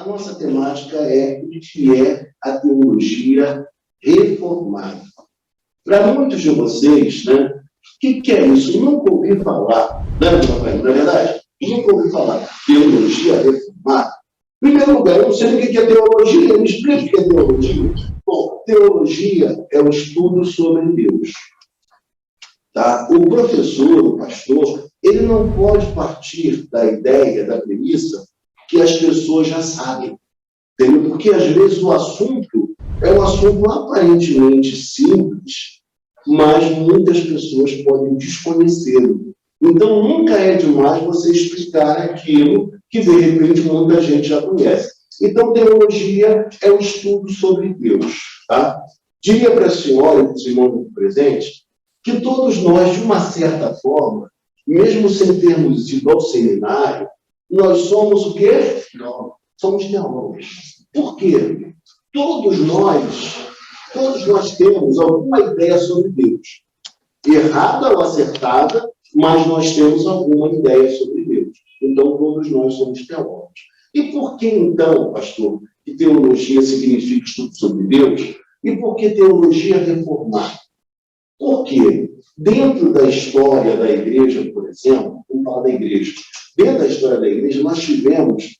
nossa temática é o que é a teologia reformada. Para muitos de vocês, né, o que é isso? Nunca ouvi falar, né, Rafael? Na verdade, nunca ouvi falar teologia reformada. Em primeiro lugar, eu não sei o que é teologia, me explica o que é teologia. Bom, teologia é o estudo sobre Deus. Tá? O professor, o pastor, ele não pode partir da ideia, da premissa, que as pessoas já sabem. Entendeu? Porque, às vezes, o assunto é um assunto aparentemente simples, mas muitas pessoas podem desconhecê-lo. Então, nunca é demais você explicar aquilo que, de repente, muita gente já conhece. Então, teologia é o estudo sobre Deus. Tá? Diria para a senhora e para os irmãos aqui presentes que todos nós, de uma certa forma, mesmo sem termos ido ao seminário, nós somos o quê? Não. Somos teólogos. Por quê? Todos nós temos alguma ideia sobre Deus. Errada ou acertada, mas nós temos alguma ideia sobre Deus. Então, todos nós somos teólogos. E por que, então, pastor, que teologia significa estudo sobre Deus? E por que teologia reformada? Porque dentro da história da igreja, por exemplo, vamos falar da igreja, dentro da história da igreja, nós tivemos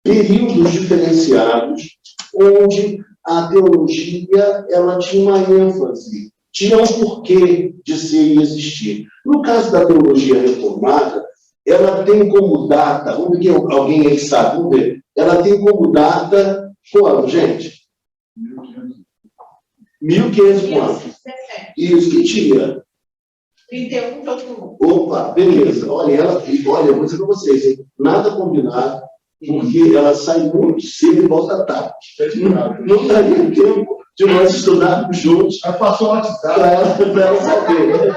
períodos diferenciados onde a teologia ela tinha uma ênfase, tinha um porquê de ser e existir. No caso da teologia reformada, ela tem como data, vamos ver alguém aí que sabe, vamos ver, ela tem como data, quando, gente? 1500 quanto? Isso, que dia? 31 de outubro. Opa, beleza. Olha, eu vou dizer para vocês, hein? Nada combinado, porque ela sai muito cedo e volta tarde. Não daria tempo de nós estudarmos juntos. Ela passou o WhatsApp. Para ela saber.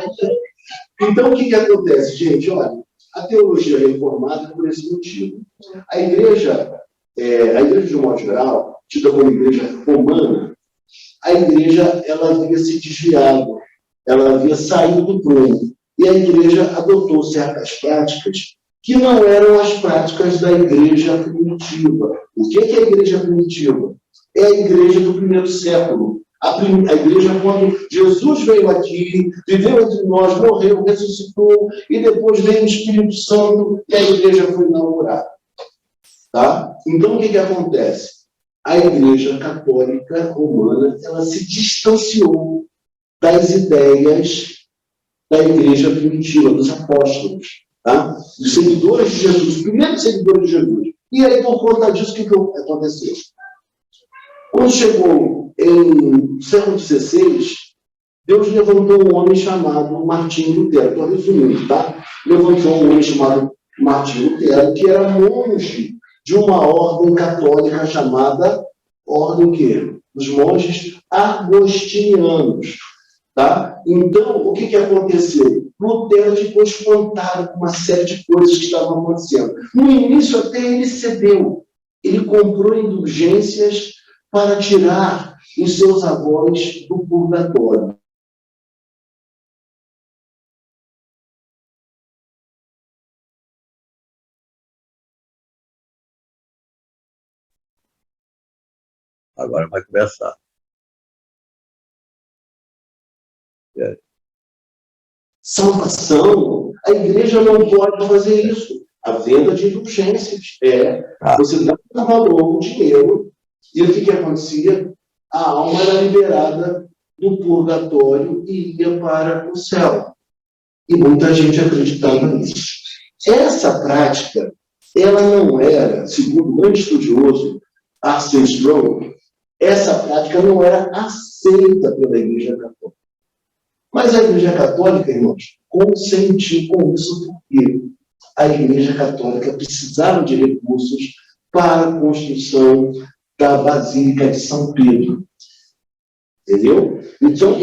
Então, o que acontece, gente? Olha, a teologia reformada é por esse motivo. A igreja, de um modo geral, tida como igreja romana, a igreja ela havia se desviado, ela havia saído do prumo. E a igreja adotou certas práticas que não eram as práticas da igreja primitiva. O que é a igreja primitiva? É a igreja do primeiro século. A igreja quando Jesus veio aqui, viveu entre nós, morreu, ressuscitou, e depois veio o Espírito Santo e a igreja foi inaugurada. Tá? Então, o que acontece? A igreja católica romana ela se distanciou das ideias da igreja primitiva, dos apóstolos, tá? Dos seguidores de Jesus, os primeiros seguidores de Jesus. E aí, por conta disso, o que aconteceu? Quando chegou em século XVI, Deus levantou um homem chamado Martinho Lutero. Estou resumindo, tá? Levantou um homem chamado Martinho Lutero, que era monge de uma ordem católica chamada ordem quê? Os monges agostinianos. Tá? Então, o que aconteceu? Lutero ficou espantado com uma série de coisas que estavam acontecendo. No início, até ele cedeu. Ele comprou indulgências para tirar os seus avós do purgatório. Agora vai começar. Salvação. A igreja não pode fazer isso. A venda de indulgências. Você dá um valor, um dinheiro, e o que acontecia? A alma era liberada do purgatório e ia para o céu. E muita gente acreditava nisso. Essa prática, ela não era, segundo o grande estudioso R.C. Sproul, essa prática não era aceita pela Igreja Católica. Mas a Igreja Católica, irmãos, consentiu com isso porque a Igreja Católica precisava de recursos para a construção da Basílica de São Pedro. Entendeu? Então,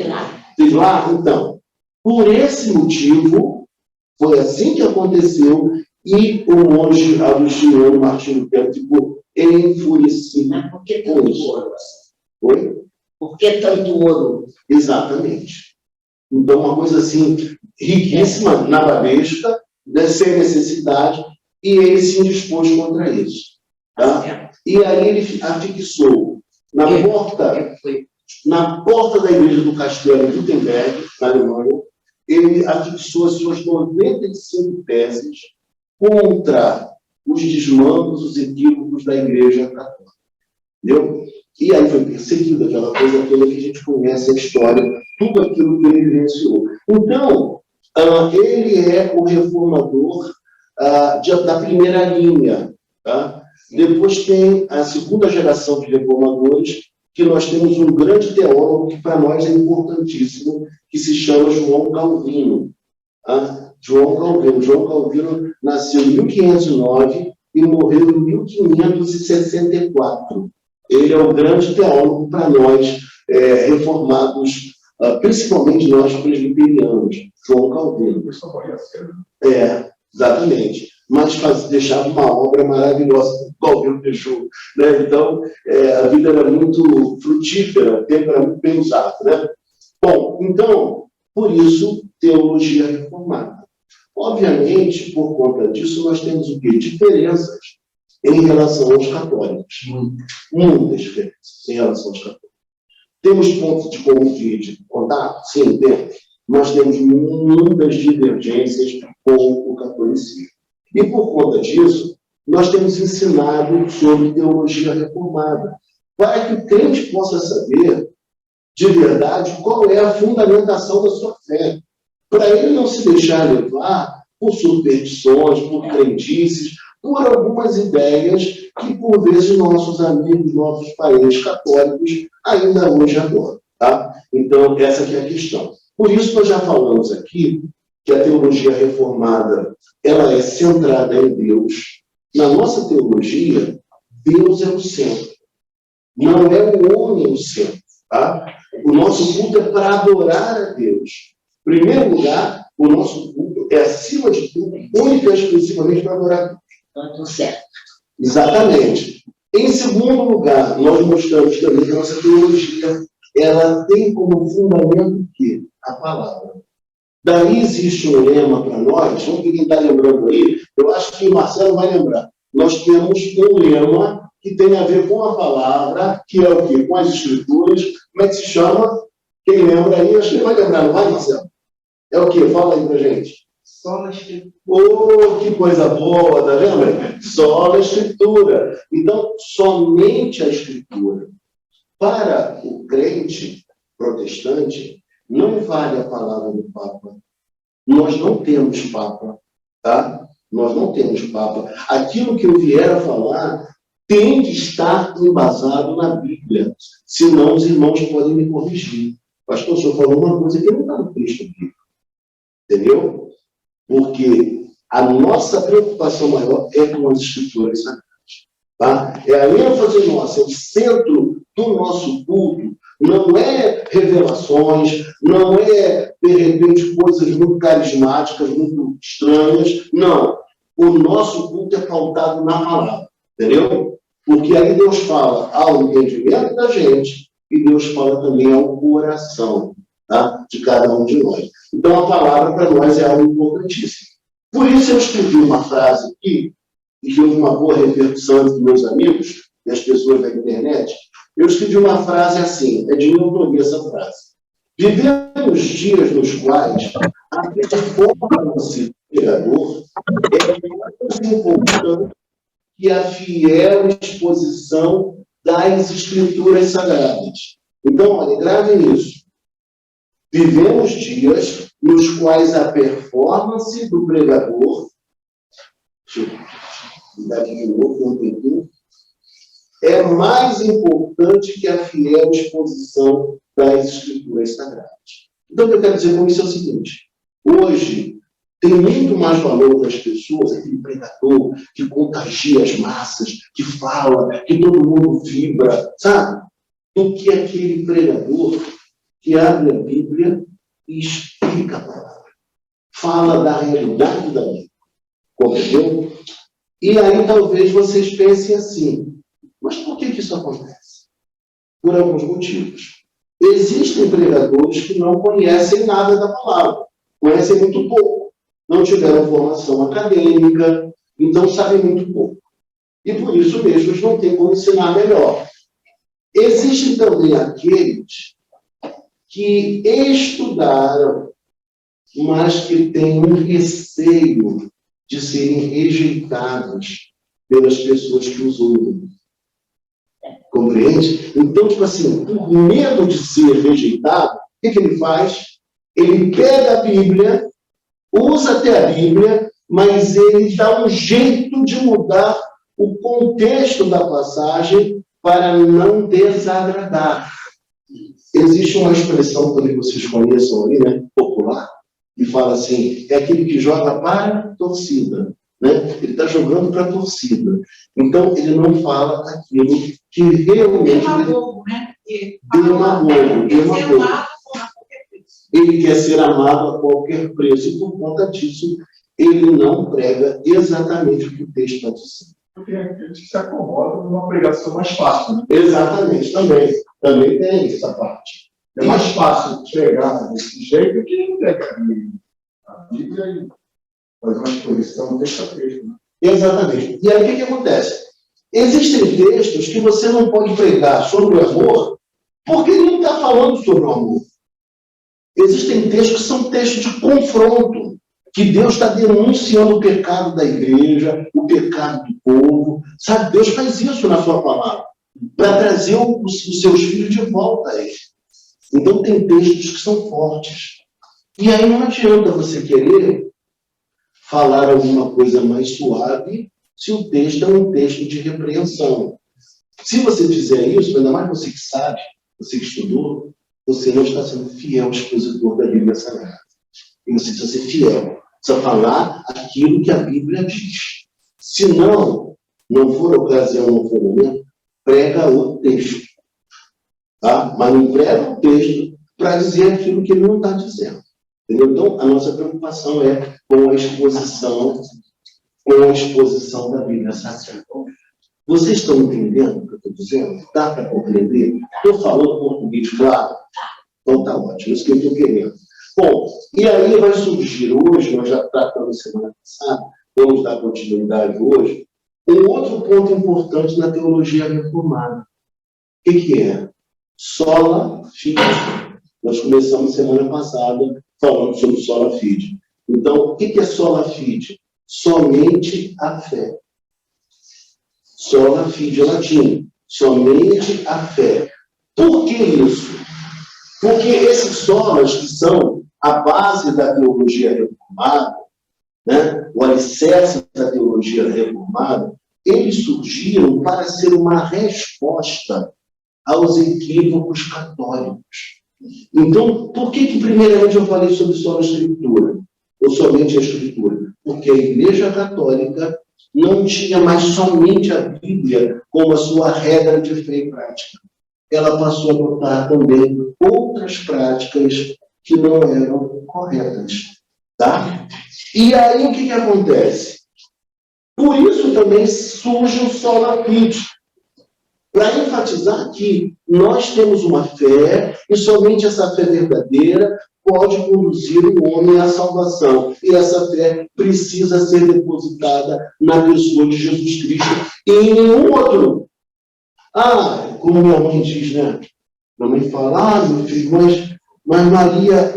por esse motivo, foi assim que aconteceu e o monge agostiniano Martinho Lutero ficou enfurecido. Mas por que tanto ouro? Oi? Por que tanto ouro? Exatamente. Então, uma coisa assim, riquíssima, nababesca, né, sem necessidade, e ele se indispôs contra isso. Tá? E aí ele afixou na porta da igreja do Castelo de Wittenberg, na Alemanha, ele afixou as suas 95 teses contra os desmandos, os equívocos da igreja católica. Entendeu? E aí foi perseguido, aquela coisa toda que a gente conhece a história, tudo aquilo que ele vivenciou. Então, ele é o reformador da primeira linha. Tá? Depois tem a segunda geração de reformadores, que nós temos um grande teólogo que para nós é importantíssimo, que se chama João Calvino. Tá? João Calvino nasceu em 1509 e morreu em 1564. Ele é um grande teólogo para nós, reformados, principalmente nós presbiterianos, João Calvino. Exatamente. Mas deixava uma obra maravilhosa que o Calvino deixou. Né? Então, a vida era muito frutífera, o tempo era muito bem usado. Né? Bom, então, por isso, teologia reformada. Obviamente, por conta disso, nós temos o quê? Diferenças em relação aos católicos. Muitas diferenças em relação aos católicos. Temos pontos de contato? Sim, temos. Nós temos muitas divergências com o catolicismo. E por conta disso, nós temos ensinado sobre teologia reformada, para que o crente possa saber, de verdade, qual é a fundamentação da sua fé. Para ele não se deixar levar por superstições, por crendices, por algumas ideias que, por vezes, nossos amigos, nossos parentes católicos ainda hoje adoram. Tá? Então, essa aqui é a questão. Por isso, nós já falamos aqui que a teologia reformada ela é centrada em Deus. Na nossa teologia, Deus é o centro. Não é o homem o centro. Tá? O nosso culto é para adorar a Deus. Em primeiro lugar, o nosso culto é, acima de tudo, única e exclusivamente para adorar a Deus. Tanto certo. Exatamente. Em segundo lugar, nós mostramos também que a nossa teologia ela tem como fundamento o quê? A palavra. Daí existe um lema para nós, vamos ver quem está lembrando aí, eu acho que o Marcelo vai lembrar. Nós temos um lema que tem a ver com a palavra, que é o quê? Com as escrituras. Como é que se chama? Quem lembra aí? Acho que ele vai lembrar, não vai, Marcelo? É o quê? Fala aí pra gente. Só a escritura. Oh, que coisa boa, tá vendo? Só a escritura. Então, somente a escritura. Para o crente protestante, não vale a palavra do Papa. Nós não temos Papa, tá? Nós não temos Papa. Aquilo que eu vier a falar tem que estar embasado na Bíblia. Senão os irmãos podem me corrigir. Pastor, o senhor falou uma coisa que não está no texto bíblico. Entendeu? Porque a nossa preocupação maior é com as escrituras sagradas. Tá? É a ênfase nossa, é o centro do nosso culto. Não é revelações, não é, de repente, coisas muito carismáticas, muito estranhas. Não. O nosso culto é pautado na palavra. Entendeu? Porque aí Deus fala ao entendimento da gente e Deus fala também ao coração, tá? De cada um de nós. Então, a palavra para nós é algo importantíssimo. Por isso, eu escrevi uma frase aqui, e que houve uma boa repercussão entre meus amigos e as pessoas da internet. Eu escrevi uma frase assim, é de minha autoria essa frase. Vivemos dias nos quais a performance do pregador é mais importante que a fiel exposição das Escrituras Sagradas. Então, olha, gravem isso. Vivemos dias nos quais a performance do pregador, é mais importante que a fiel exposição das Escrituras Sagradas. Então, o que eu quero dizer com isso é o seguinte: hoje, tem muito mais valor das pessoas, aquele pregador que contagia as massas, que fala, que todo mundo vibra, sabe? Do que aquele pregador que abre a Bíblia e explica a palavra. Fala da realidade da Bíblia. Compreendeu? E aí talvez vocês pensem assim, mas por que isso acontece? Por alguns motivos. Existem pregadores que não conhecem nada da palavra, conhecem muito pouco, não tiveram formação acadêmica, então sabem muito pouco. E por isso mesmo eles não têm como ensinar melhor. Existem também aqueles que estudaram, mas que têm um receio de serem rejeitados pelas pessoas que os ouvem. Compreende? Então, tipo assim, por medo de ser rejeitado, o que ele faz? Ele pega a Bíblia, usa até a Bíblia, mas ele dá um jeito de mudar o contexto da passagem para não desagradar. Existe uma expressão, que vocês conheçam aí, né, popular, que fala assim, é aquele que joga para a torcida. Né? Ele está jogando para a torcida. Então, ele não fala aquilo que realmente... Demagogo, né? Demagogo. Ele quer ser amado a qualquer preço. E, por conta disso, ele não prega exatamente o que o texto está dizendo. Porque a gente se acomoda numa pregação mais fácil. Né? Exatamente, também tem essa parte. É mais fácil pregar desse jeito que pegar a Bíblia e fazer uma exposição texto a texto. Né? Exatamente. E aí o que acontece? Existem textos que você não pode pregar sobre o amor porque ele não está falando sobre o amor. Existem textos que são textos de confronto, que Deus está denunciando o pecado da igreja, o pecado do povo. Sabe, Deus faz isso na sua palavra, para trazer os seus filhos de volta a ele. Então tem textos que são fortes. E aí não adianta você querer falar alguma coisa mais suave se o texto é um texto de repreensão. Se você fizer isso, ainda mais você que sabe, você que estudou, você não está sendo fiel expositor da Bíblia Sagrada. E você precisa ser fiel. Precisa falar aquilo que a Bíblia diz. Se não for ocasião, não for momento, prega o texto. Tá? Mas não prega o texto para dizer aquilo que ele não está dizendo. Entendeu? Então, a nossa preocupação é com a exposição da Bíblia Sagrada. Vocês estão entendendo o que eu estou dizendo? Dá para compreender? Estou falando português, claro? Então tá ótimo, isso que eu estou querendo. Bom, e aí vai surgir hoje, nós já tratamos semana passada, vamos dar continuidade hoje, um outro ponto importante na teologia reformada. O que é? Sola fide. Nós começamos semana passada falando sobre sola fide. Então, o que é sola fide? Somente a fé. Sola fide é latim. Somente a fé. Por que isso? Porque esses solas que são a base da teologia reformada, né, o alicerce da teologia reformada, eles surgiram para ser uma resposta aos equívocos católicos. Então, por que primeiramente eu falei sobre só a Escritura? Ou somente a Escritura? Porque a Igreja Católica não tinha mais somente a Bíblia como a sua regra de fé e prática. Ela passou a adotar também outras práticas que não eram corretas. Tá? E aí o que acontece? Por isso também surge o sola fide, para enfatizar que nós temos uma fé e somente essa fé verdadeira pode conduzir o homem à salvação. E essa fé precisa ser depositada na pessoa de Jesus Cristo e em nenhum outro. Como minha mãe diz, né? Minha mãe fala, meu filho, mas Maria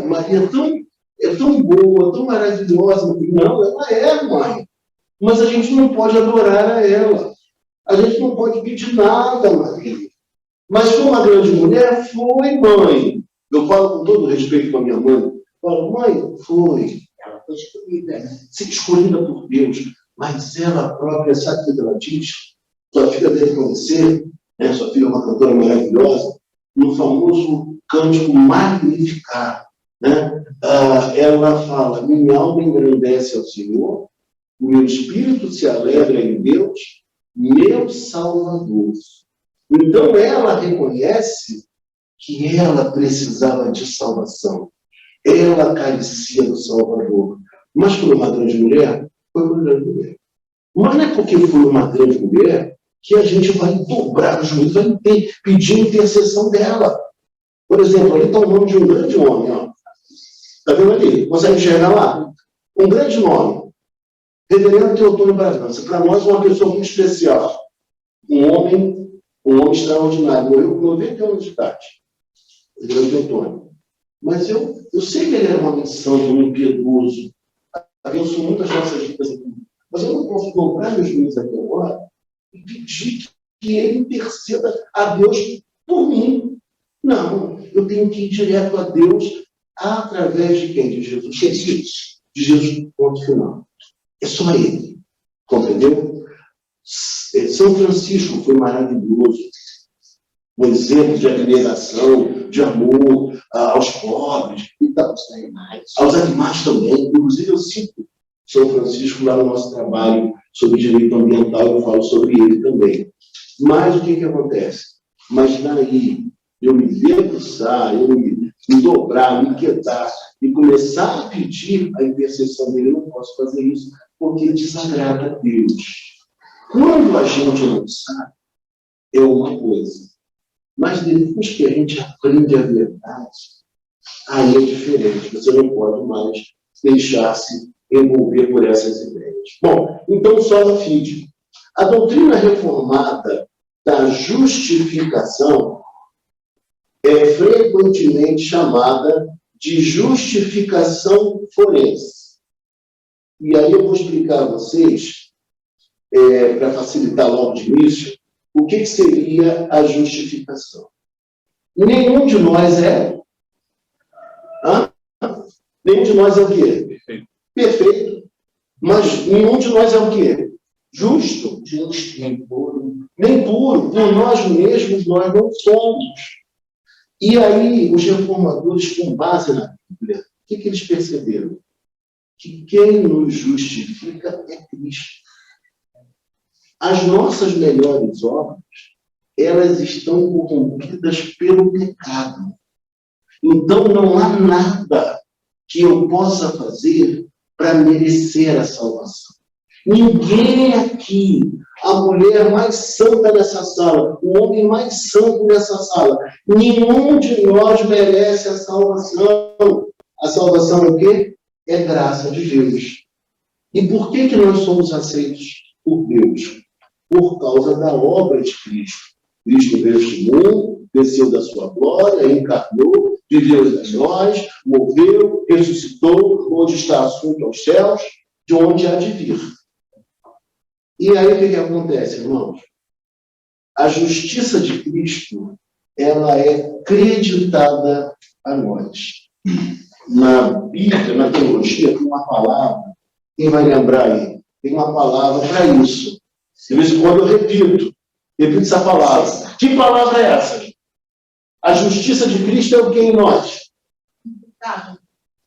é tão boa, tão maravilhosa. Não, ela é, mãe. Mas a gente não pode adorar a ela. A gente não pode pedir nada, Maria. Mas como uma grande mulher, foi, mãe. Eu falo com todo respeito com a minha mãe. Eu falo, mãe, foi. Ela foi escolhida, né? Escolhida por Deus. Mas ela própria, sabe o que ela diz? Sua filha deve conhecer, né? Sua filha é uma cantora maravilhosa, no famoso cântico Magnificat. Né? Ela fala, minha alma engrandece ao Senhor, o meu espírito se alegra em Deus, meu Salvador. Então ela reconhece que ela precisava de salvação. Ela carecia do Salvador. Mas foi uma grande mulher? Foi uma grande mulher. Mas não é porque foi uma grande mulher que a gente vai dobrar os joelhos, vai pedir intercessão dela. Por exemplo, ali está o nome de um grande homem. Está vendo ali? Consegue enxergar lá? Um grande nome. Reverendo Teotônio Bragança, para nós, uma pessoa muito especial. Um homem extraordinário. Morreu com 90 anos de idade. Reverendo Teotônio. Mas eu sei que ele era um homem santo, um homem piedoso. Abençoou muitas nossas vidas aqui. Mas eu não posso dobrar meus joelhos aqui agora e pedir que ele interceda a Deus por mim. Não, eu tenho que ir direto a Deus através de quem? De Jesus. De Jesus, ponto final. É só ele. Compreendeu? São Francisco foi maravilhoso. Um exemplo de abnegação, de amor aos pobres, aos animais também. Inclusive, eu cito São Francisco lá no nosso trabalho sobre direito ambiental, eu falo sobre ele também. Mas o que acontece? Mas daí, eu me debruçar, eu me dobrar, me quietar e começar a pedir a intercessão dele, eu não posso fazer isso, porque desagrada a Deus. Quando a gente não sabe, é uma coisa. Mas depois que a gente aprende a verdade, aí é diferente. Você não pode mais deixar-se envolver por essas ideias. Bom, então, sola fide. A doutrina reformada da justificação é frequentemente chamada de justificação forense. E aí eu vou explicar a vocês, para facilitar logo de início, o que seria a justificação. Nenhum de nós é... Nenhum de nós é o quê? Perfeito. Mas nenhum de nós é o quê? Justo. Nem puro. Nem puro. Por nós mesmos, nós não somos. E aí, os reformadores, com base na Bíblia, o que eles perceberam? Que quem nos justifica é Cristo. As nossas melhores obras, elas estão corrompidas pelo pecado. Então, não há nada que eu possa fazer para merecer a salvação. Ninguém aqui, a mulher mais santa nessa sala, o homem mais santo nessa sala, nenhum de nós merece a salvação. A salvação é o quê? É graça de Deus. E por que nós somos aceitos por Deus? Por causa da obra de Cristo. Cristo veio este mundo, desceu da sua glória, encarnou, viveu entre nós, morreu, ressuscitou, onde está assunto aos céus, de onde há de vir. E aí o que acontece, irmãos? A justiça de Cristo, ela é creditada a nós. Na Bíblia, na teologia, tem uma palavra, quem vai lembrar aí? Tem uma palavra para isso. De vez em quando eu repito essa palavra. Que palavra é essa? A justiça de Cristo é o que em nós?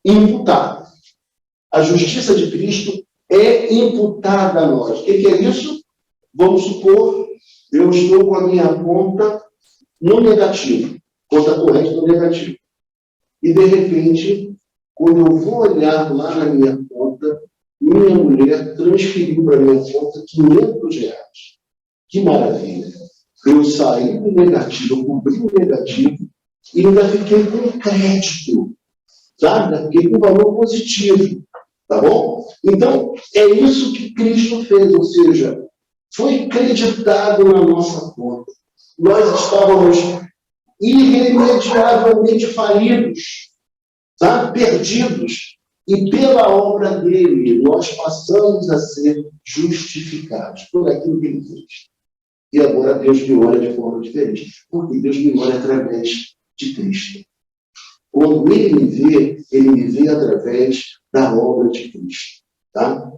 Imputada. A justiça de Cristo é imputada a nós. O que é isso? Vamos supor, eu estou com a minha conta no negativo, conta corrente no negativo. E, de repente, quando eu vou olhar lá na minha conta, minha mulher transferiu para a minha conta R$500. Que maravilha! Eu saí do negativo, eu cobri o negativo e ainda fiquei com crédito, sabe? Ainda fiquei com valor positivo, tá bom? Então, é isso que Cristo fez, ou seja, foi creditado na nossa conta. Nós estávamos irremediavelmente falidos, sabe? Perdidos. E pela obra dele, nós passamos a ser justificados por aquilo que ele fez. E agora Deus me olha de forma diferente. Porque Deus me olha através de Cristo. Quando ele me vê através da obra de Cristo. Tá?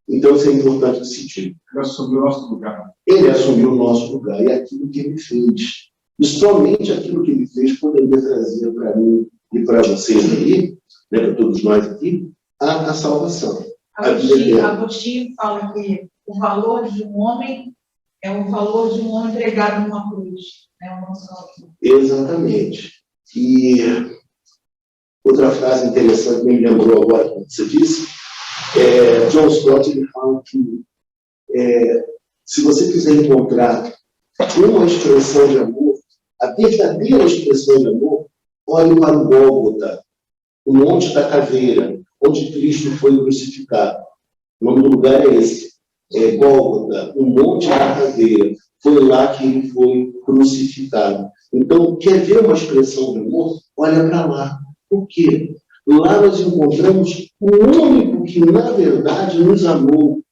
Então, isso é importante decidir. Ele assumiu o nosso lugar. Ele assumiu o nosso lugar. E aquilo que ele fez. E somente aquilo que ele fez poderia trazer para mim e para vocês aí, né, para todos nós aqui, a salvação. Agostinho fala que o valor de um homem é o valor de um homem pregado numa cruz. Exatamente. E outra frase interessante que me lembrou agora, como você disse, John Stott ele fala que se você quiser encontrar uma expressão de amor, a verdadeira expressão de amor, olhe para o Gólgota, o Monte da Caveira, onde Cristo foi crucificado. O nome do lugar é esse. É Gólgota, o Monte da Cadeira. Foi lá que ele foi crucificado. Então, quer ver uma expressão de amor? Olha para lá. Por quê? Lá nós encontramos o único que, na verdade, nos amou.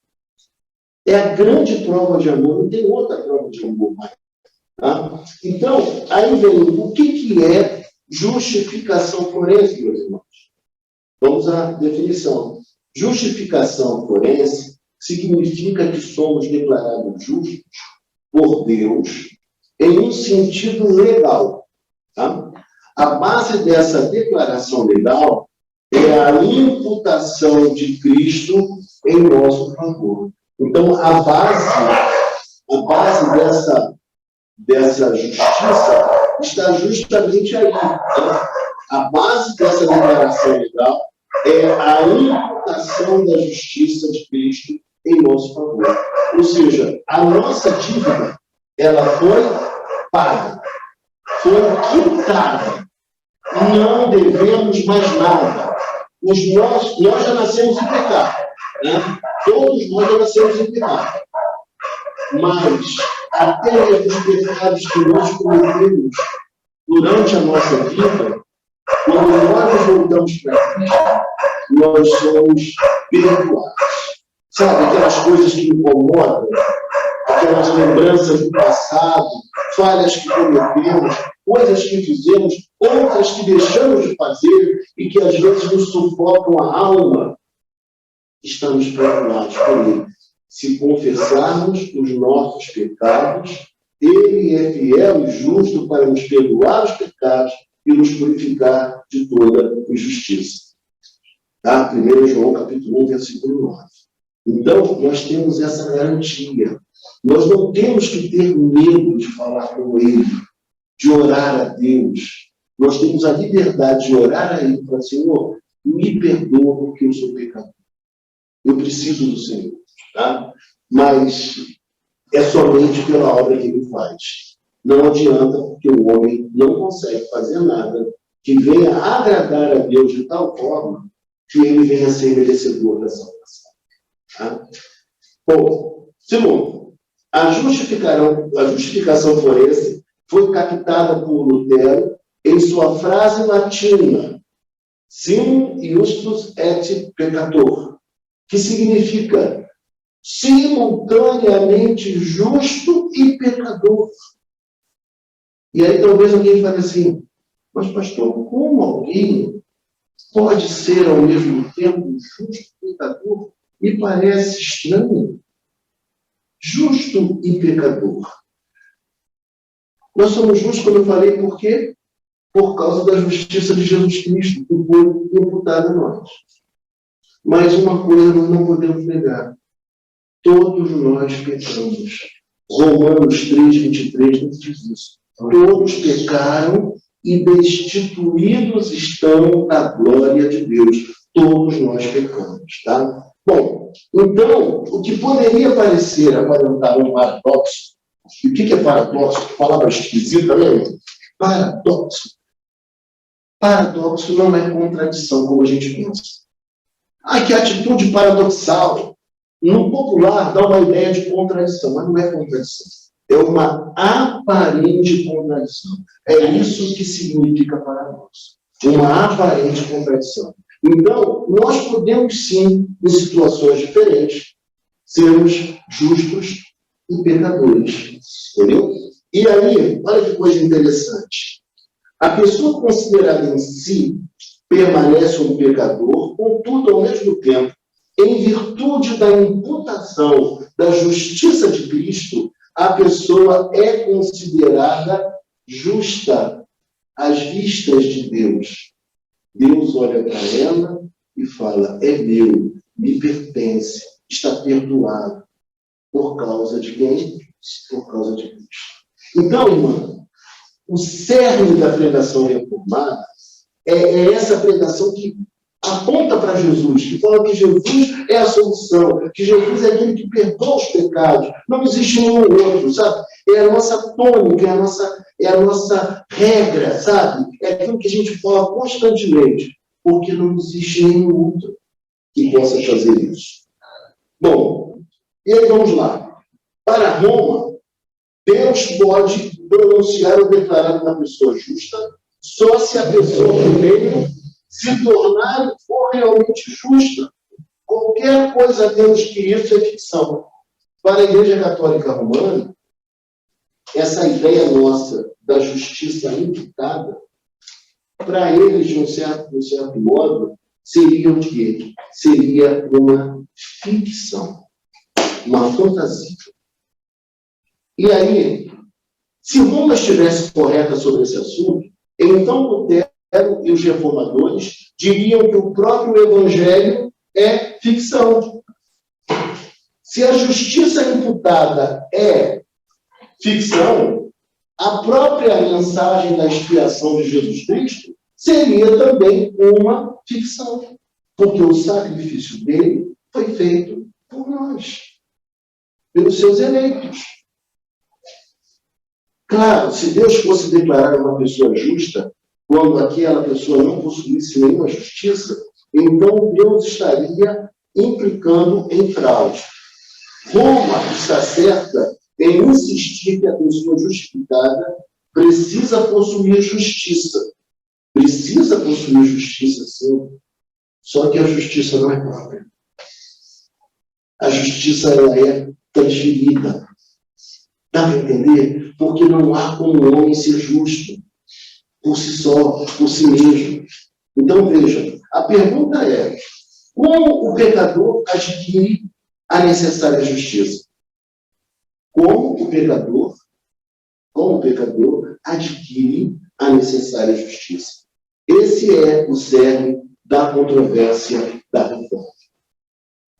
É a grande prova de amor. Não tem outra prova de amor mais. Tá? Então, aí vem o que é justificação forense, meus irmãos? Vamos à definição. Justificação forense significa que somos declarados justos por Deus em um sentido legal. Tá? A base dessa declaração legal é a imputação de Cristo em nosso favor. Então, a base dessa justiça está justamente aí. Tá? A base dessa declaração legal é a imputação da justiça de Cristo em nosso favor. Ou seja, a nossa dívida, ela foi paga, foi quitada. Não devemos mais nada. Nós já nascemos em pecado. Né? Todos nós já nascemos em pecado. Mas até os pecados que nós cometemos durante a nossa vida, quando nós voltamos para Cristo, nós somos perdoados. Sabe, aquelas coisas que incomodam, aquelas lembranças do passado, falhas que cometemos, coisas que fizemos, outras que deixamos de fazer e que às vezes nos sufocam a alma, estamos perdoados por Ele. Se confessarmos os nossos pecados, Ele é fiel e justo para nos perdoar os pecados e nos purificar de toda injustiça. Tá? 1 João capítulo 1, versículo 9. Então, nós temos essa garantia. Nós não temos que ter medo de falar com Ele, de orar a Deus. Nós temos a liberdade de orar a Ele e falar, Senhor, me perdoa porque eu sou pecador. Eu preciso do Senhor. Tá? Mas é somente pela obra que Ele faz. Não adianta, porque o homem não consegue fazer nada que venha agradar a Deus de tal forma que ele venha ser merecedor da salvação. Tá? Bom, segundo, a justificação forense foi captada por Lutero em sua frase latina, sim iustus et peccator, que significa simultaneamente justo e pecador. E aí talvez alguém fale assim, mas pastor, como alguém pode ser ao mesmo tempo justo e pecador? Me parece estranho. Justo e pecador. Nós somos justos, como eu falei, por quê? Por causa da justiça de Jesus Cristo, que foi imputada a nós. Mas uma coisa nós não podemos negar. Todos nós pecamos. Romanos 3:23 nos diz isso. Todos pecaram e destituídos estão da glória de Deus. Todos nós pecamos, tá? Bom, então, o que poderia parecer aparentar um paradoxo, e o que é paradoxo? Que palavra esquisita, né? Paradoxo. Paradoxo não é contradição, como a gente pensa. Ah, que atitude paradoxal. No popular, dá uma ideia de contradição, mas não é contradição. É uma aparente contradição. É isso que significa paradoxo. Uma aparente contradição. Então, nós podemos sim, em situações diferentes, sermos justos e pecadores. Entendeu? E aí, olha que coisa interessante. A pessoa considerada em si permanece um pecador, contudo, ao mesmo tempo, em virtude da imputação da justiça de Cristo, a pessoa é considerada justa às vistas de Deus. Deus olha para ela e fala, é meu, me pertence, está perdoado. Por causa de quem? Por causa de Cristo. Então, irmão, o cerne da pregação reformada é essa pregação que aponta para Jesus, que fala que Jesus é a solução, que Jesus é aquele que perdoa os pecados. Não existe nenhum outro, sabe? É a nossa tônica, é a nossa regra, sabe? É aquilo que a gente fala constantemente, porque não existe nenhum outro que possa fazer isso. Bom, e aí vamos lá. Para Roma, Deus pode pronunciar ou declarar uma pessoa justa só se a pessoa primeiro se tornar e for realmente justa. Qualquer coisa menos que isso é ficção. Para a Igreja Católica Romana, essa ideia nossa da justiça imputada, para eles, de um certo modo, seria o quê? Seria uma ficção, uma fantasia. E aí, se Roma estivesse correta sobre esse assunto, então Lutero e os reformadores diriam que o próprio Evangelho é ficção. Se a justiça imputada é ficção, a própria mensagem da expiação de Jesus Cristo seria também uma ficção, porque o sacrifício dele foi feito por nós, pelos seus eleitos. Claro, se Deus fosse declarar uma pessoa justa, quando aquela pessoa não possuísse nenhuma justiça, então Deus estaria implicando em fraude. Roma está certa em insistir que a pessoa justificada precisa possuir justiça. Precisa possuir justiça, sim. Só que a justiça não é própria. A justiça, ela é transferida. Dá para entender? Porque não há como um homem ser justo por si só, por si mesmo. Então, veja, a pergunta é: como o pecador adquire a necessária justiça? Como o pecador adquire a necessária justiça? Esse é o cerne da controvérsia da reforma.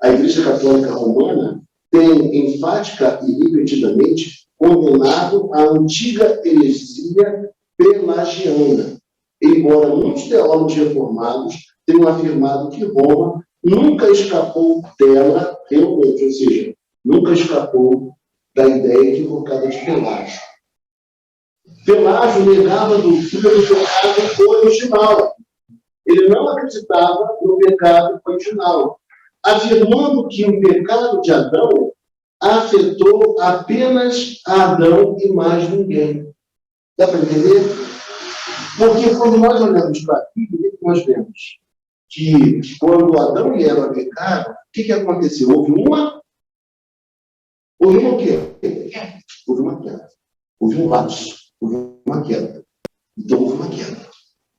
A Igreja Católica Romana tem enfática e repetidamente condenado a antiga heresia pelagiana, embora muitos teólogos reformados tenham afirmado que Roma nunca escapou dela realmente, ou seja, nunca escapou da ideia equivocada de Pelágio. Pelágio negava a doutrina do pecado original. Ele não acreditava no pecado original, afirmando que o pecado de Adão afetou apenas a Adão e mais ninguém. Dá para entender? Porque quando nós olhamos para a Bíblia, o que nós vemos? Que quando Adão e Eva pecaram, o que aconteceu? Houve o quê? Houve uma queda. Houve um lapso. Houve uma queda. Então houve uma queda.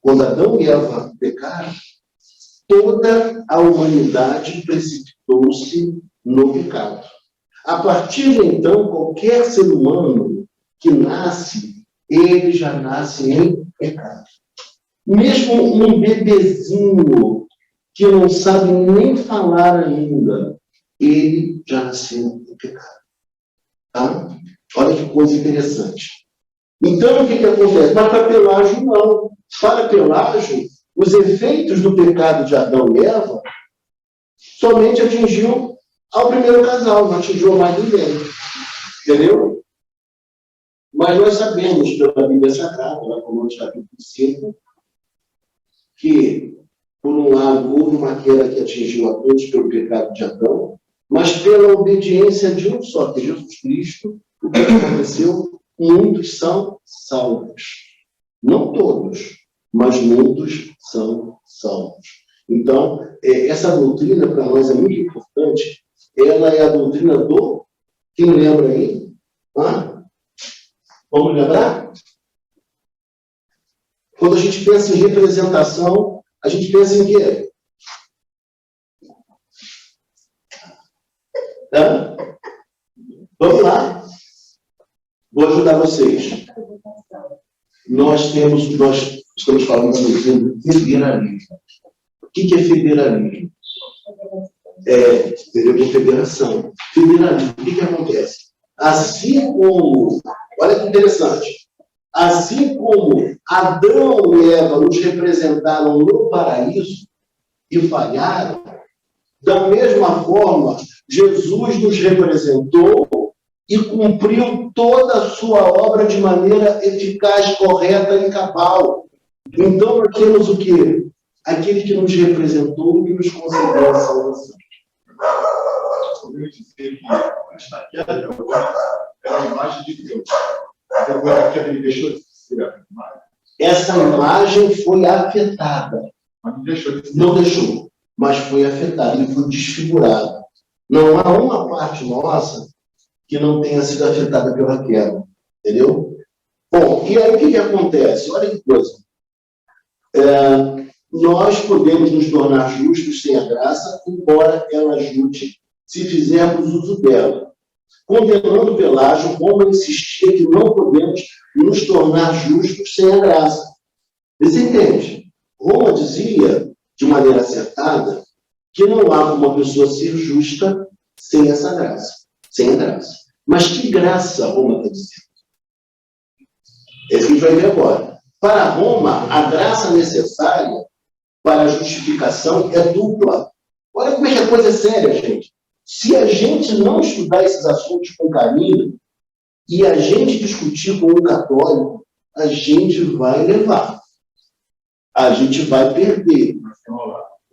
Quando Adão e Eva pecaram, toda a humanidade precipitou-se no pecado. A partir de então, qualquer ser humano que nasce, ele já nasce em pecado. Mesmo um bebezinho que não sabe nem falar ainda, ele já nasceu em pecado. Tá? Olha que coisa interessante. Então, o que acontece? Mas para Pelágio, não. Para Pelágio, os efeitos do pecado de Adão e Eva somente atingiu ao primeiro casal, não atingiu mais ninguém. Entendeu? Mas nós sabemos pela Bíblia Sagrada, lá como no capítulo 5, que, por um lado, houve uma queda que atingiu a todos pelo pecado de Adão, mas pela obediência de um só, que é Jesus Cristo, o que aconteceu? Muitos são salvos. Não todos, mas muitos são salvos. Então, essa doutrina para nós é muito importante. Ela é a doutrina do... Quem lembra aí? Vamos lembrar? Quando a gente pensa em representação, a gente pensa em quê? Vamos lá. Vou ajudar vocês. Nós estamos falando sobre federalismo. O que é federalismo? Federação. Federalismo, o que acontece? Assim como, olha que interessante, assim como Adão e Eva nos representaram no paraíso e falharam, da mesma forma, Jesus nos representou e cumpriu toda a sua obra de maneira eficaz, correta e cabal. Então, nós temos o quê? Aquele que nos representou e nos concedeu a salvação. podemos dizer que esta queda era a imagem de Deus. Depois da queda ele deixou de ser a imagem. Essa imagem foi afetada. Mas não deixou de ser. Não deixou, mas foi afetada, ele foi desfigurado. Não há uma parte nossa que não tenha sido afetada pela queda. Entendeu? Bom, e aí o que acontece? Olha que coisa. Nós podemos nos tornar justos sem a graça, embora ela ajude se fizermos uso dela. Condenando Pelágio, Roma insistia que não podemos nos tornar justos sem a graça. Você entende? Roma dizia, de maneira acertada, que não há uma pessoa ser justa sem essa graça. Sem a graça. Mas que graça Roma está dizendo? É isso que a gente vai ver agora. Para Roma, a graça necessária para a justificação é dupla. Olha como é que a coisa é séria, gente. Se a gente não estudar esses assuntos com carinho e a gente discutir com um católico, a gente vai levar. A gente vai perder.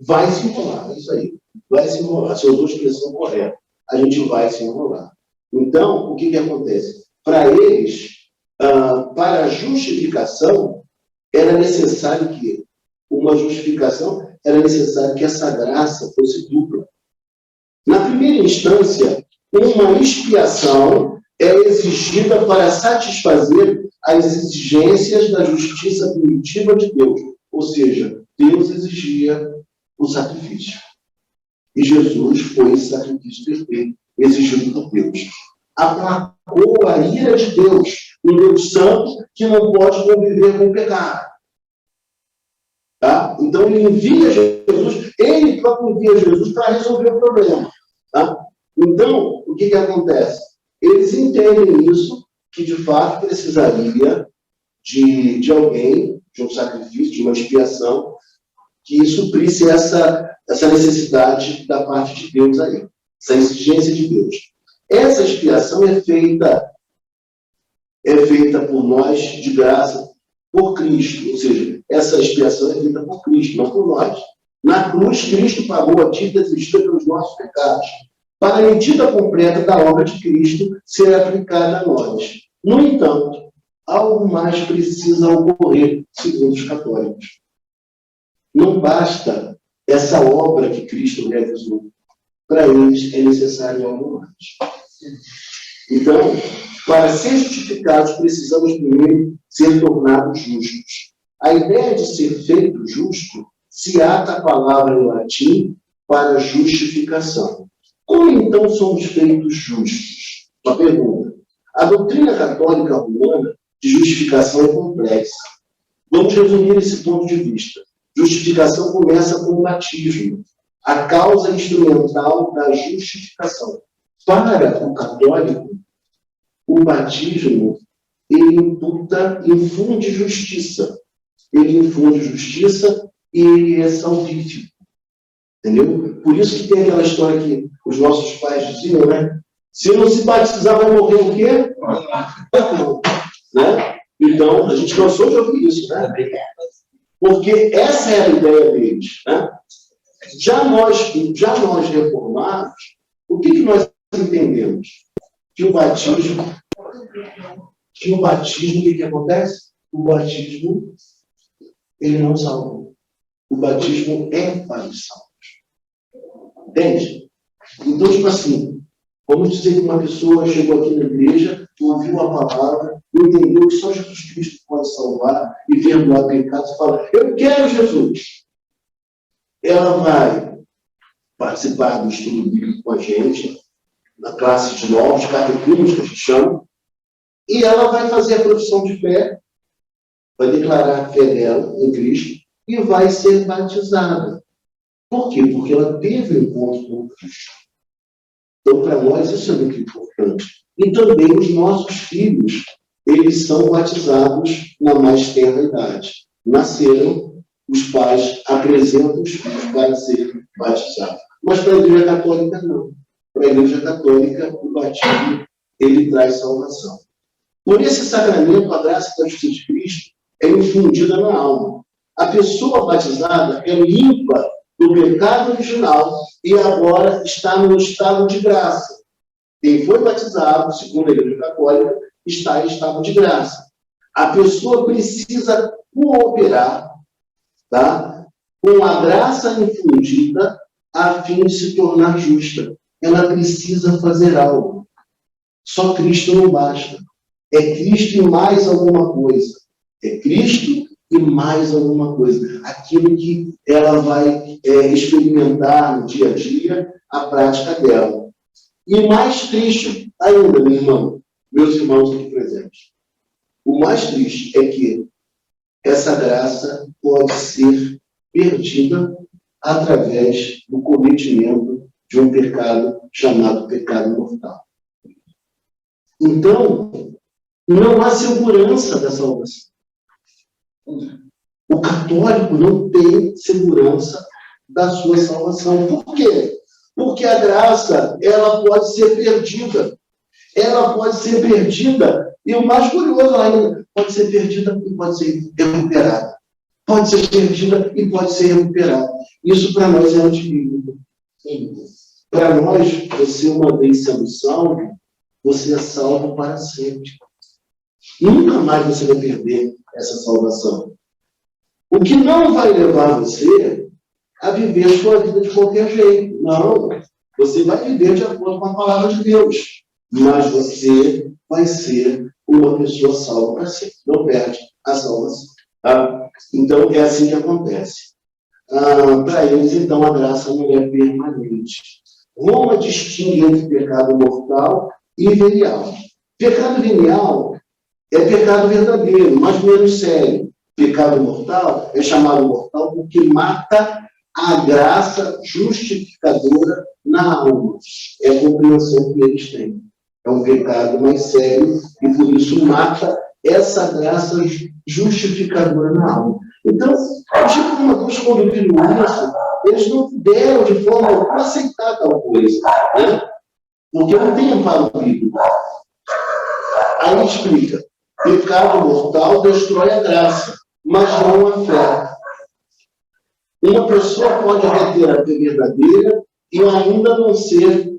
Vai se enrolar, é isso aí. Vai se enrolar. Se eu usou a expressão correta, a gente vai se enrolar. Então, o que acontece? Para eles, para a justificação, era necessário que uma justificação, era necessário que essa graça fosse dupla. Na primeira instância, uma expiação é exigida para satisfazer as exigências da justiça primitiva de Deus. Ou seja, Deus exigia o sacrifício. E Jesus foi esse sacrifício perfeito, exigido por Deus. Aplacou a ira de Deus, um Deus santo que não pode conviver com o pecado. Tá? Então ele envia Jesus, ele próprio envia Jesus para resolver o problema. Tá? Então, o que acontece? Eles entendem isso, que de fato precisaria de alguém, de um sacrifício, de uma expiação, que suprisse essa necessidade da parte de Deus aí, essa exigência de Deus. Essa expiação é feita por nós de graça, por Cristo, ou seja, essa expiação é feita por Cristo, não por nós. Na cruz, Cristo pagou a dívida exigida pelos nossos pecados, para a medida completa da obra de Cristo ser aplicada a nós. No entanto, algo mais precisa ocorrer, segundo os católicos. Não basta essa obra que Cristo realizou. Para eles é necessário algo mais. Então, para ser justificados, precisamos primeiro ser tornados justos. A ideia de ser feito justo se ata a palavra em latim para justificação. Como então somos feitos justos? Uma pergunta. A doutrina católica romana de justificação é complexa. Vamos resumir esse ponto de vista. Justificação começa com o batismo, a causa instrumental da justificação. Para o católico, o batismo, ele infunde justiça. Ele infunde justiça e ele é salvífico. Entendeu? Por isso que tem aquela história que os nossos pais diziam, né? Se não se batizar, vai morrer o quê? Né? Então, a gente cansou de ouvir isso, né? Porque essa é a ideia deles, né? Já nós reformados, o que nós entendemos? Que o batismo, o que acontece? O batismo, ele não salva. O batismo é para os salvos. Entende? Então, tipo assim, vamos dizer que uma pessoa chegou aqui na igreja, ouviu a palavra, entendeu que só Jesus Cristo pode salvar e perdoar pecados e fala, eu quero Jesus. Ela vai participar do estudo bíblico com a gente, na classe de novos, catequismos que a gente chama, e ela vai fazer a profissão de fé, vai declarar a fé dela em Cristo e vai ser batizada. Por quê? Porque ela teve um encontro com Cristo. Então, para nós, isso é muito importante. E também os nossos filhos, eles são batizados na mais tenra idade. Nasceram, os pais apresentam os filhos para serem batizados. Mas para a Igreja Católica, não. Para a Igreja Católica, o batismo, ele traz salvação. Por esse sacramento, a graça da justiça de Cristo é infundida na alma. A pessoa batizada é limpa do pecado original e agora está no estado de graça. Quem foi batizado, segundo a Igreja Católica, está em estado de graça. A pessoa precisa cooperar, tá, com a graça infundida a fim de se tornar justa. Ela precisa fazer algo. Só Cristo não basta. É Cristo e mais alguma coisa. É Cristo e mais alguma coisa. Aquilo que ela vai experimentar no dia a dia, a prática dela. E mais triste ainda, meu irmão, meus irmãos aqui presentes. O mais triste é que essa graça pode ser perdida através do cometimento de um pecado chamado pecado mortal. Então, não há segurança da salvação. O católico não tem segurança da sua salvação. Por quê? Porque a graça, ela pode ser perdida. Ela pode ser perdida, e o mais curioso ainda, pode ser perdida e pode ser recuperada. Pode ser perdida e pode ser recuperada. Isso para nós é antibíblico. Para nós, você uma vez sendo salvo, você é salvo para sempre. Nunca mais você vai perder essa salvação. O que não vai levar você a viver a sua vida de qualquer jeito. Não. Você vai viver de acordo com a palavra de Deus. Mas você vai ser uma pessoa salva para sempre. Não perde a salvação. Tá? Então, é assim que acontece. Para eles, então, a graça não é permanente. Roma distingue entre pecado mortal e venial. Pecado venial é pecado verdadeiro, mas menos sério. Pecado mortal é chamado mortal porque mata a graça justificadora na alma. É a compreensão que eles têm. É um pecado mais sério e por isso mata essa graça justificadora na alma. Então, os reformadores, quando viram isso, eles não puderam de forma alguma aceitar tal coisa, né? Porque não tem amparo bíblico. Aí ele explica: pecado mortal destrói a graça, mas não a fé. Uma pessoa pode reter a fé verdadeira e ainda não ser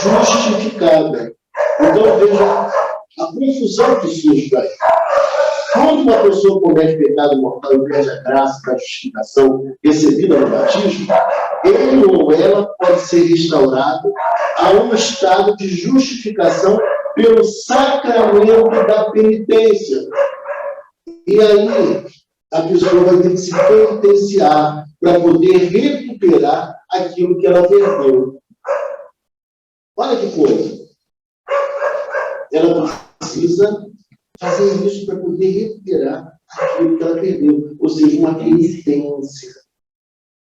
justificada. Então, veja a confusão que surge daí. Quando uma pessoa comete pecado mortal e perde a graça da justificação recebida no batismo, ele ou ela pode ser restaurado a um estado de justificação pelo sacramento da penitência. E aí, a pessoa vai ter que se penitenciar para poder recuperar aquilo que ela perdeu. Olha que coisa. Ela precisa fazer isso para poder recuperar aquilo que ela perdeu. Ou seja, uma penitência.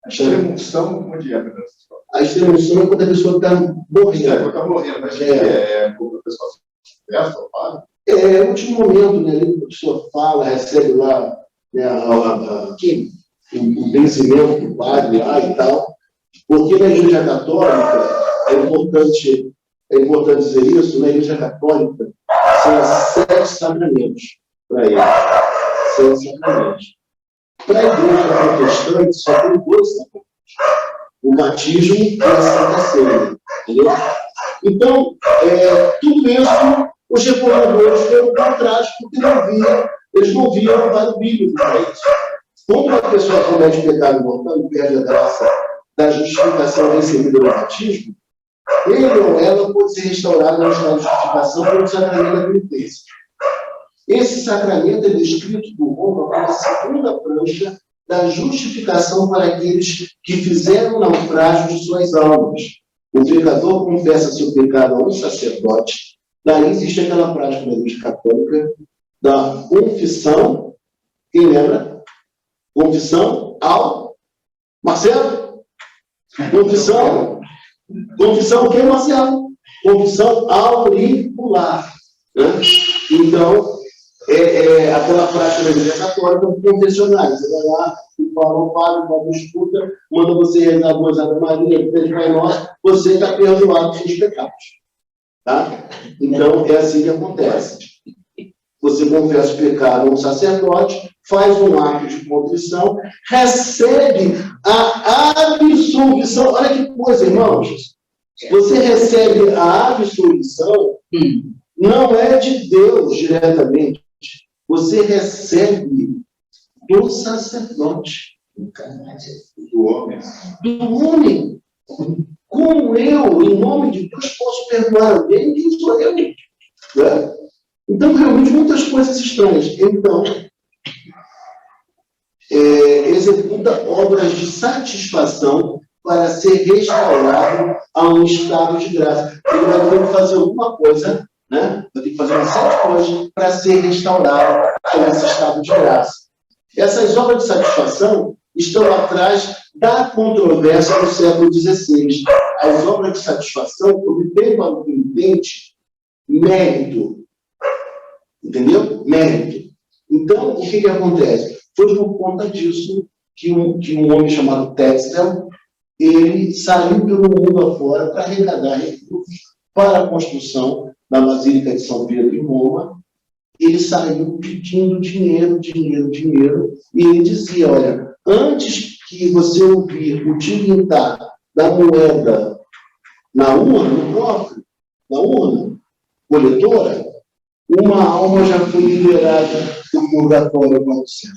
A extrema-unção, como dieta? A extrema-unção é quando a pessoa está morrendo. Quando está morrendo, mas quando a pessoa fala, fala. É o último momento, né? A pessoa fala, recebe lá, né, o vencimento do padre lá e tal. Porque na Igreja Católica, é importante dizer isso, na Igreja Católica, são 7 sacramentos para ele. 7 sacramentos. Para a Igreja Protestante, só tem 2 sacramentos. O batismo e a Santa Ceia. Entendeu? Então, tudo isso, os reformadores foram contrários, porque eles não viam o lado bíblico para isso. Quando uma pessoa comete pecado mortal e perde a graça da justificação recebida no batismo, ele ou ela pode ser restaurado no estado de justificação pelo sacramento da penitência. Esse sacramento é descrito por Roma como a segunda prancha da justificação para aqueles que fizeram naufrágio de suas almas. O pecador confessa seu pecado a um sacerdote. Daí existe aquela prática da Igreja Católica da confissão. Quem lembra? Confissão ao Marcelo? Confissão o quê, Marcelo? Confissão auricular. Né? Então, aquela prática da Igreja Católica confessionais. Você vai lá e fala ao padre, o padre escuta, manda você rezar 2 Ave Maria, 3 Pai Nosso, você está perdoado dos seus pecados. Tá? Então, é assim que acontece. Você confessa o pecado a um sacerdote, faz um ato de contrição, recebe a absolvição. Olha que coisa, irmãos. Você recebe a absolvição, não é de Deus diretamente. Você recebe do sacerdote. Do homem. Do homem. Como eu, em nome de Deus, posso perdoar alguém? Quem sou eu? Né? Então, realmente, muitas coisas estranhas. Então, executa obras de satisfação para ser restaurado a um estado de graça. Ele vai ter que fazer alguma coisa, né? Vai ter que fazer uma série de coisas para ser restaurado a esse estado de graça. Essas obras de satisfação estão atrás da controvérsia do século XVI. As obras de satisfação obtêm para o comitente mérito. Entendeu? Mérito. Então, o que acontece? Foi por conta disso que um homem chamado Tetzel, ele saiu pelo mundo afora para arrecadar recursos para a construção da Basílica de São Pedro em Roma. Ele saiu pedindo dinheiro, e ele dizia, olha, antes que você ouvir o tilintar da moeda na urna, no cofre, na urna coletora, uma alma já foi liberada do purgatório para o céu.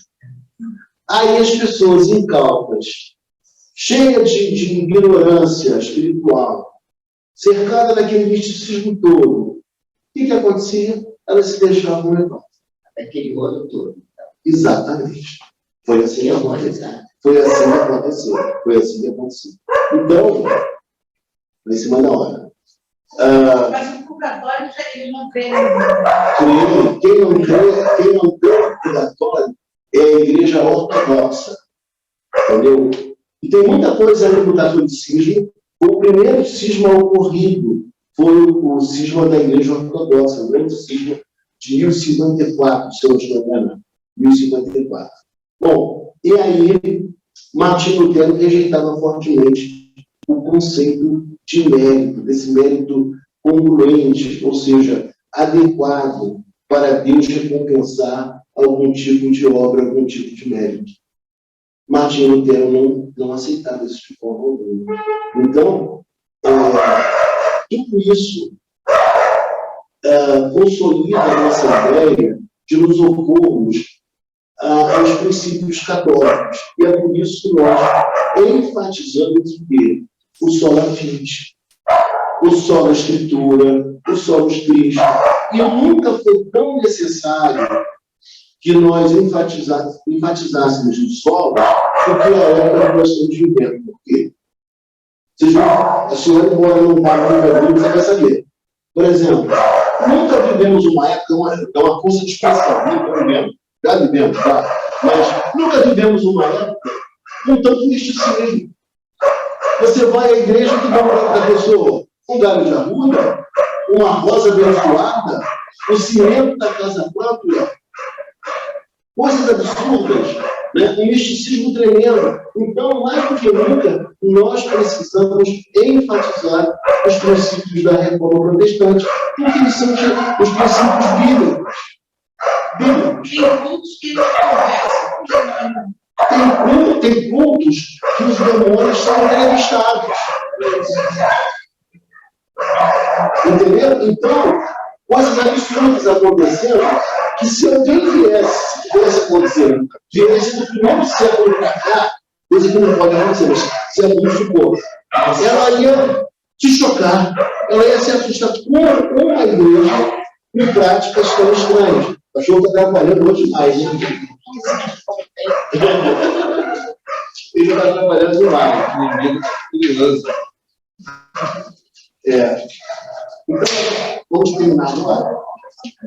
Aí as pessoas incautas, cheias de ignorância espiritual, cercadas daquele misticismo todo, o que acontecia? Elas se deixavam levar. Aquele ano todo. Exatamente. Foi assim que aconteceu. Foi assim que aconteceu. Então, em cima da hora. Mas o purgatório, ele não crê. Quem não crê no purgatório é a igreja ortodoxa. Entendeu? E tem muita coisa ali no catolicismo. O primeiro cisma ocorrido foi o cisma da igreja ortodoxa, o grande cisma de 1054, se eu não estou enganado. 1054. Bom, e aí Martinho Lutero rejeitava fortemente o conceito de mérito, desse mérito congruente, ou seja, adequado para Deus recompensar algum tipo de obra, algum tipo de mérito. Martinho Lutero não aceitava isso de forma alguma. Então, tudo isso consolida a nossa ideia de nos opormos aos princípios católicos. E é por isso que nós enfatizamos o quê? O sola fide, o sola escritura, o solos Cristo. E nunca foi tão necessário que nós enfatizássemos o solo do que a obra que nós estamos vivendo. Por quê? Vocês vão, a senhora mora num bairro do Brasil, você vai saber. Por exemplo, nunca vivemos uma época, é uma força de expressão, já vivemos, tá? Mas nunca vivemos uma época com tanto misticismo. Você vai à igreja que dá para a pessoa um galho de arruda, uma rosa abençoada, o cimento da casa própria, coisas absurdas, né? Um misticismo tremendo. Então, mais do que nunca, nós precisamos enfatizar os princípios da Reforma Protestante, porque eles são os princípios bíblicos. Tem cultos que não conversam. Tem cultos que os demônios são entrevistados. Entendeu? Então, coisas absurdas acontecendo, que se alguém viesse acontecendo, viesse do primeiro século para cá, coisa que não pode acontecer, mas se alguém supor, ela ia se chocar, ela ia se assustar com a igreja em práticas tão estranhas. O cachorro está trabalhando hoje demais, né? Ele está trabalhando demais. Curioso. Então, vamos terminar agora.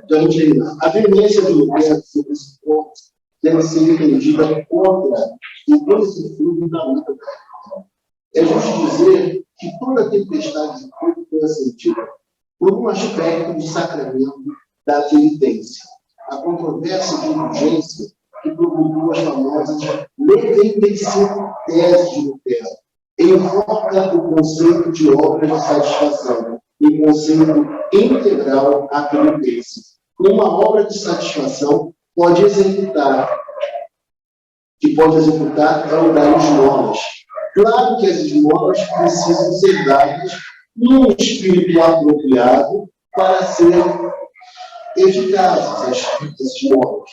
Vamos terminar. A veemência do verbo sobre esse ponto deve ser entendida contra o princípio da luta. É justo dizer que toda tempestade de corpo foi sentida por um aspecto do sacramento da penitência. A controvérsia de indulgência que provocou as famosas 95 teses de Lutero enfoca o conceito de obra de satisfação e conceito integral à penitência. Uma obra de satisfação pode executar que pode executar é o dar esmolas. Claro que as esmolas precisam ser dadas num espírito apropriado para ser eficazes as esmolas.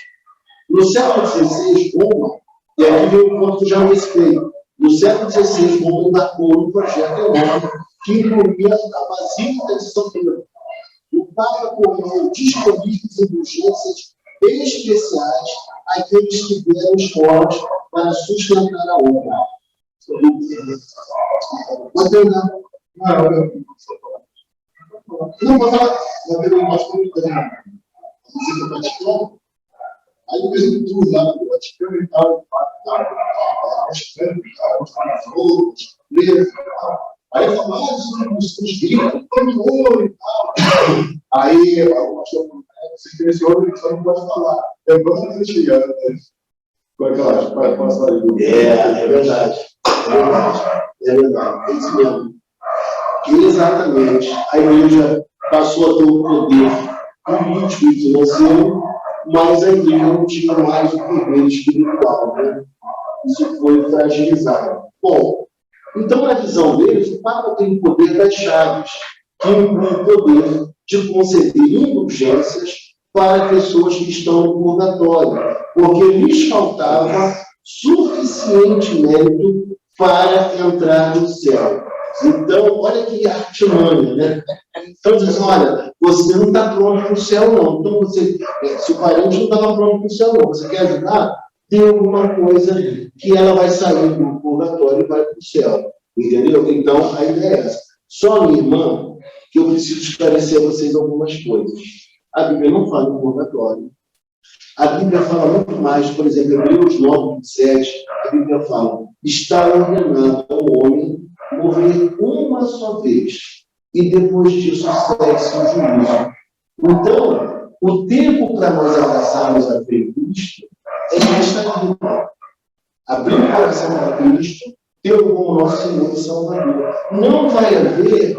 No século XVI, Roma, e aqui vem um ponto que eu já mencionei, no século XVI, Roma embarcou um projeto enorme que incluía a Basílica de São Pedro. O Papa coroou disponíveis indulgências especiais àqueles que deram esmolas para sustentar a obra. Vou terminar. Não, vou falar. Vai ter um pastor que tem visita do Vaticano. Aí eu fiz um tour lá no Vaticano e tal. Aí eu falava, os gritos, todo ouro e tal. Aí o pastor falou, você tem esse ouro que você não pode falar. É bom você chegar, né? Como é que eu acho? Vai passar aí. É verdade. É verdade. É isso mesmo. Exatamente. A igreja passou a ter um poder político e financeiro, mas a igreja não tinha mais o poder espiritual, né? Isso foi fragilizado. Bom, então, na visão deles, o Papa tem o poder das chaves, que inclui o poder de conceder indulgências para pessoas que estão no purgatório, porque lhes faltava suficiente mérito para entrar no céu. Então, olha que artimanha, né? Então, diz assim, olha, você não está pronto para o céu, não. Então, você, se o parente não estava pronto para o céu, não, você quer ajudar? Tem alguma coisa que ela vai sair do purgatório e vai para o céu. Entendeu? Então, a ideia é essa. Só, minha irmã, que eu preciso esclarecer a vocês algumas coisas. A Bíblia não fala em purgatório. A Bíblia fala muito mais, por exemplo, em Hebreus 9, 27, a Bíblia fala, está ordenado ao homem morrer uma só vez, e depois disso segue-se o juízo. Então, o tempo para nós abraçarmos a fé em Cristo é nesta vida. Abrir o coração para Cristo, ter como nosso Senhor e Salvador. Não vai haver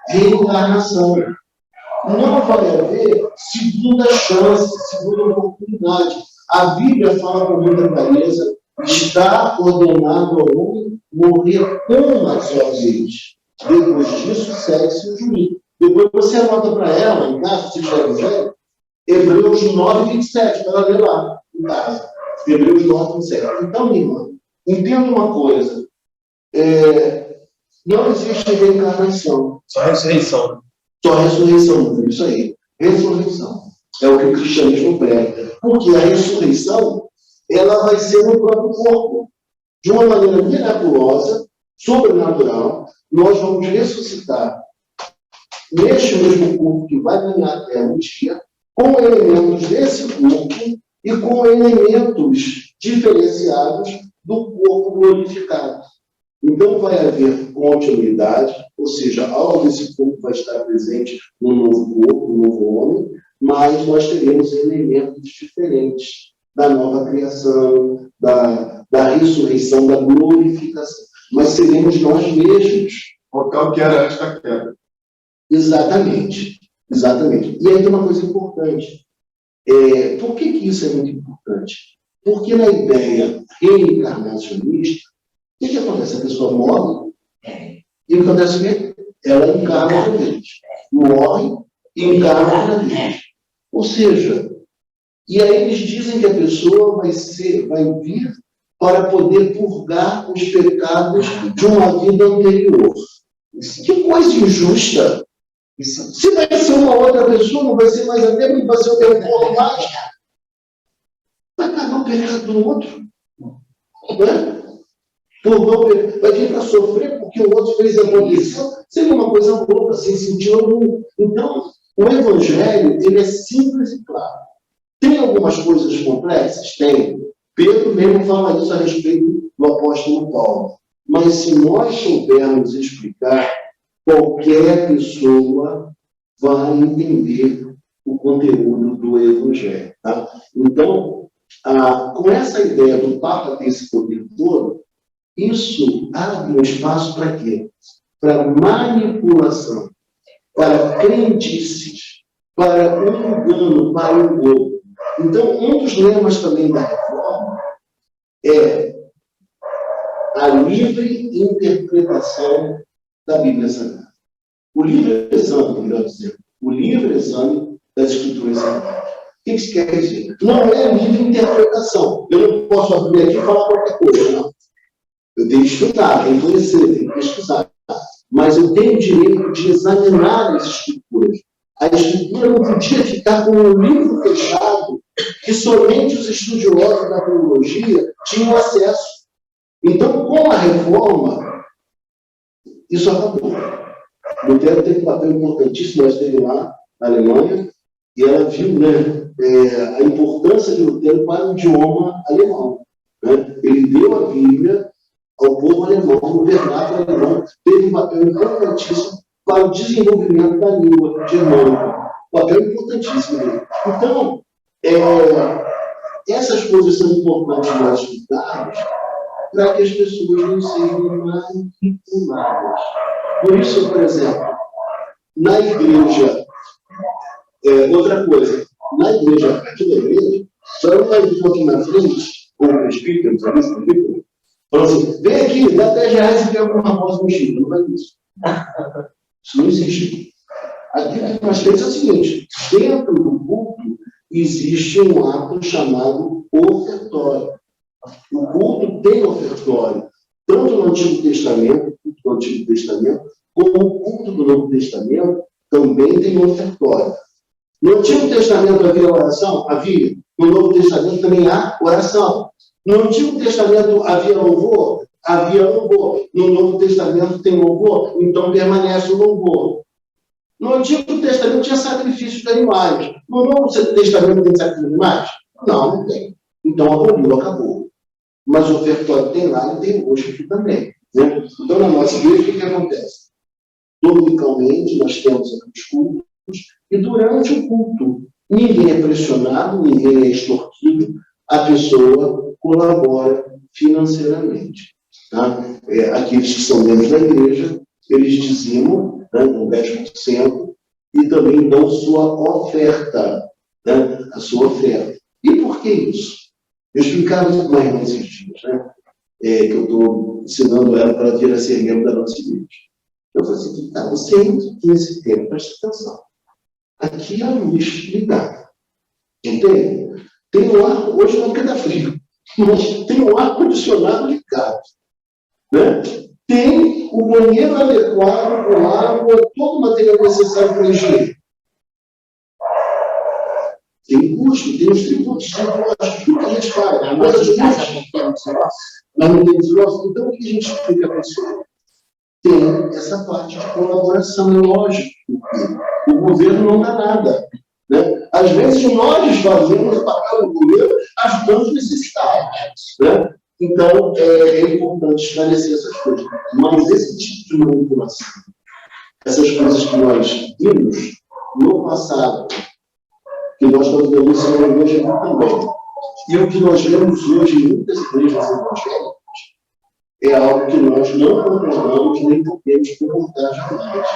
reencarnação. Não vai haver segunda chance, segunda oportunidade. A Bíblia fala com muita clareza, está ordenado ao homem morrer uma só vez. Depois disso, segue-se o juízo. Depois você anota para ela, em casa, se estiver Hebreus 9, 27, para ela ler lá, em casa. Hebreus 9, 27. Então, minha irmã, entenda uma coisa. Não existe reencarnação. Só ressurreição. Só ressurreição, meu filho, isso aí. Ressurreição. É o que o cristianismo prega. Porque a ressurreição, ela vai ser no próprio corpo. De uma maneira miraculosa, sobrenatural, nós vamos ressuscitar neste mesmo corpo que vai ganhar a terra um dia, com elementos desse corpo e com elementos diferenciados do corpo glorificado. Então, vai haver continuidade, ou seja, algo desse corpo vai estar presente no novo corpo, no novo homem, mas nós teremos elementos diferentes da nova criação, da ressurreição, da glorificação. Mas seremos nós mesmos. O tal que era antes da queda. Exatamente. Exatamente. E aí tem uma coisa importante. Por que isso é muito importante? Porque na ideia reencarnacionista, o que acontece? A pessoa morre e o que acontece o quê? Ela encarna outra vez. Morre e encarna outra vez. Ou seja, e aí eles dizem que a pessoa vai vir para poder purgar os pecados de uma vida anterior. Que coisa injusta! Se vai ser uma outra pessoa, não vai ser mais a mesma, vai ser o teu mais. Vai pagar o pecado do outro. Né? Vai vir para sofrer porque o outro fez a maldição. Seria uma coisa louca, sem sentido algum. Então, o Evangelho, ele é simples e claro. Tem algumas coisas complexas? Tem. Pedro mesmo fala isso a respeito do apóstolo Paulo. Mas se nós soubermos explicar, qualquer pessoa vai entender o conteúdo do Evangelho. Tá? Então, com essa ideia do Papa ter esse poder todo, isso abre um espaço para quê? Para manipulação, para crendices, para um engano, para o engano. Então, um dos lemas também da reforma é a livre interpretação da Bíblia Sagrada. O livre exame, melhor dizendo, o livre exame das Escrituras Sagradas. O que isso quer dizer? Não é livre interpretação. Eu não posso abrir aqui e falar qualquer coisa, não. Eu tenho que estudar, tenho que conhecer, tenho que pesquisar. Mas eu tenho o direito de examinar as Escrituras. A Escritura não podia ficar como um livro fechado que somente os estudiosos da teologia tinham acesso. Então, com a reforma, isso acabou. Lutero teve um papel importantíssimo, nós esteve lá na Alemanha, e ela viu, né, a importância de Lutero para o idioma alemão. Né? Ele deu a Bíblia ao povo alemão, no vernáculo alemão, teve um papel importantíssimo para o desenvolvimento da língua germânica. Um papel importantíssimo dele. Então, essas coisas são importantes nós estudarmos para que as pessoas não sejam manipuladas. Por isso, por exemplo, na igreja, outra coisa, na igreja, aqui na igreja, só não vai vir aqui na frente, ou o presbítero, falou assim, vem aqui, dá R$10 e pega uma rosa no Chile. Não vai isso. Isso não existe. Aqui o que nós temos é o seguinte, dentro do culto existe um ato chamado ofertório. O culto tem ofertório, tanto no Antigo Testamento, como o culto do Novo Testamento também tem ofertório. No Antigo Testamento havia oração? Havia. No Novo Testamento também há oração. No Antigo Testamento havia louvor? Havia louvor. No Novo Testamento tem louvor? Então permanece o louvor. No Antigo Testamento tinha sacrifício de animais. No Novo Testamento tem sacrifício de animais? Não, não tem. Então aboliu, acabou. Mas o ofertório tem lá e tem hoje aqui também. Né? Então, na nossa igreja, o que acontece? Dominicalmente, nós temos os cultos, e durante o culto, ninguém é pressionado, ninguém é extorquido, a pessoa colabora financeiramente. Tá? Aqueles que são membros da igreja, eles dizimam, né, 10%, e também dão sua oferta, né, a sua oferta. E por que isso? Eu explicava isso para a irmã esses dias, né? Que eu estou ensinando ela para vir a ser membro da nossa igreja. Eu falei assim, tá, você entra nesse tempo, presta atenção. Aqui é a luz ligada. Entende? Tem um ar, hoje não porque está frio, mas tem um ar-condicionado ligado. Né? Tem o banheiro adequado, com água, todo o material necessário para higiene. Tem custo, tem os tributos, tem impostos, tudo que a gente faz. Mas os custos, nós não temos nosso. Então, o que a gente explica para a pessoa? Tem essa parte de colaboração, é lógico. O governo não dá nada. Né? Às vezes, nós fazemos o papel do governo ajudando os necessitados. Né? Então, é importante esclarecer essas coisas. Mas esse tipo de manipulação, essas coisas que nós vimos no passado, que nós estamos vendo isso na igreja também, e o que nós vemos hoje em muitas igrejas evangélicas, é algo que nós não concordamos nem podemos concordar jamais.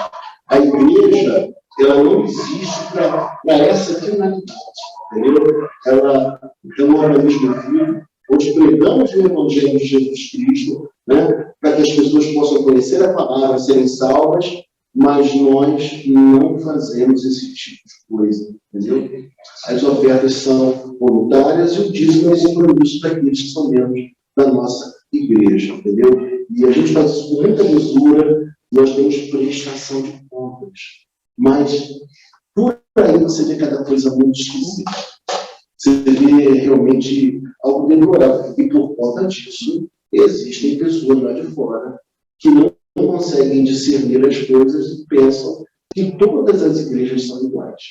A igreja, ela não existe para essa finalidade, entendeu? Ela é um organismo vivo, onde pregamos o Evangelho de Jesus Cristo, né, para que as pessoas possam conhecer a palavra, serem salvas, mas nós não fazemos esse tipo de coisa, entendeu? As ofertas são voluntárias e o dízimo é esse compromisso daqueles que são membros da nossa igreja, entendeu? E a gente faz isso com muita mesura, nós temos prestação de contas. Mas, por aí, você vê cada coisa muito esquisita. Você vê realmente algo deplorável. E, por conta disso, existem pessoas lá de fora que não conseguem discernir as coisas e pensam que todas as igrejas são iguais.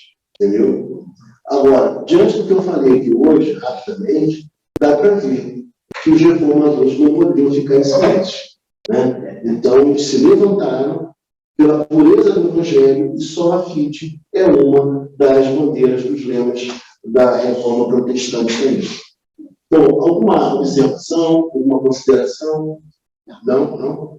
Entendeu? Agora, diante do que eu falei aqui hoje, rapidamente, dá para ver que os reformadores não poderiam ficar em silêncio. Né? Então, eles se levantaram pela pureza do Evangelho e só a FIT é uma das bandeiras dos lemas da reforma protestante também. Então, alguma observação, alguma consideração? Não?